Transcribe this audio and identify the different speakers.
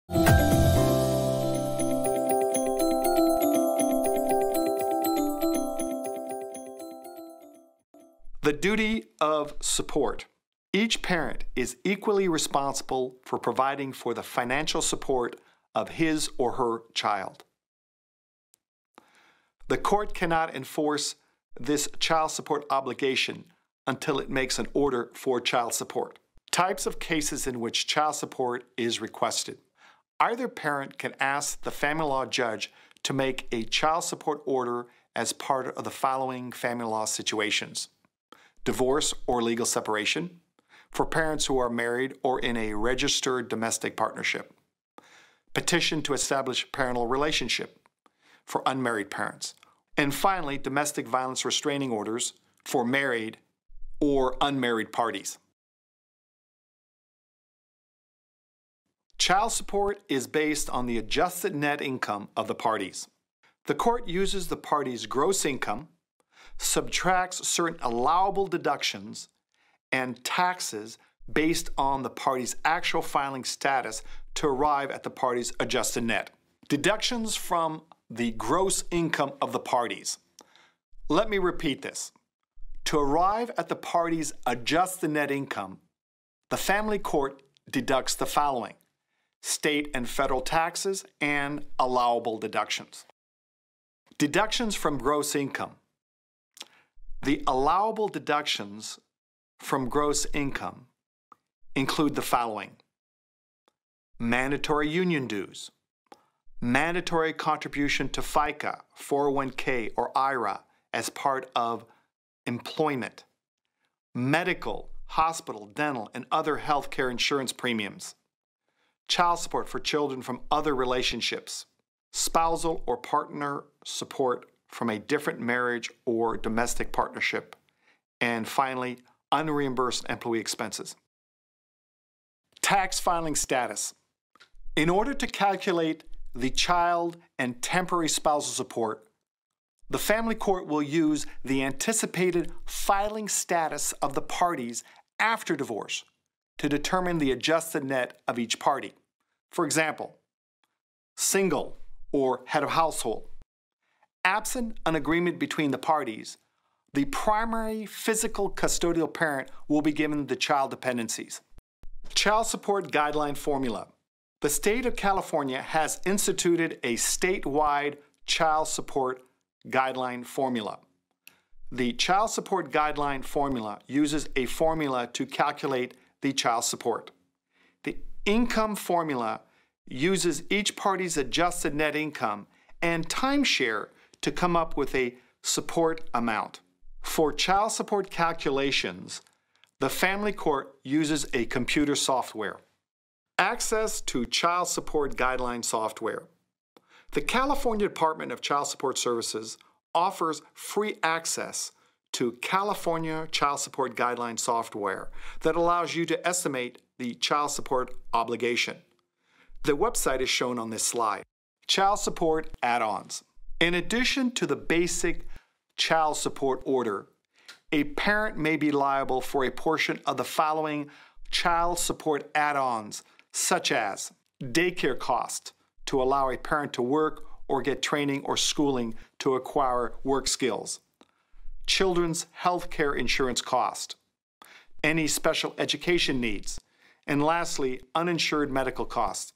Speaker 1: The duty of support. Each parent is equally responsible for providing for the financial support of his or her child. The court cannot enforce this child support obligation until it makes an order for child support. Types of cases in which child support is requested. Either parent can ask the family law judge to make a child support order as part of the following family law situations: divorce or legal separation, for parents who are married or in a registered domestic partnership; petition to establish parental relationship for unmarried parents; and finally, domestic violence restraining orders for married or unmarried parties. Child support is based on the adjusted net income of the parties. The court uses the parties' gross income, subtracts certain allowable deductions and taxes based on the party's actual filing status to arrive at the party's adjusted net. Deductions from the gross income of the parties. Let me repeat this. To arrive at the party's adjusted net income, the family court deducts the following: state and federal taxes and allowable deductions. Deductions from gross income. The allowable deductions from gross income include the following: mandatory union dues, mandatory contribution to FICA, 401k, or IRA as part of employment, medical, hospital, dental, and other health care insurance premiums, child support for children from other relationships, spousal or partner support from a different marriage or domestic partnership, and finally, unreimbursed employee expenses. Tax filing status. In order to calculate the child and temporary spousal support, the family court will use the anticipated filing status of the parties after divorce to determine the adjusted net of each party. For example, single or head of household. Absent an agreement between the parties, the primary physical custodial parent will be given the child dependencies. Child support guideline formula. The state of California has instituted a statewide child support guideline formula. The child support guideline formula uses a formula to calculate the child support. The income formula uses each party's adjusted net income and timeshare to come up with a support amount. For child support calculations, the family court uses a computer software. Access to child support guideline software. The California Department of Child Support Services offers free access to California Child Support Guideline software that allows you to estimate the child support obligation. The website is shown on this slide. Child support add-ons. In addition to the basic child support order, a parent may be liable for a portion of the following child support add-ons, such as daycare cost to allow a parent to work or get training or schooling to acquire work skills, children's health care insurance cost, any special education needs, and lastly, uninsured medical costs.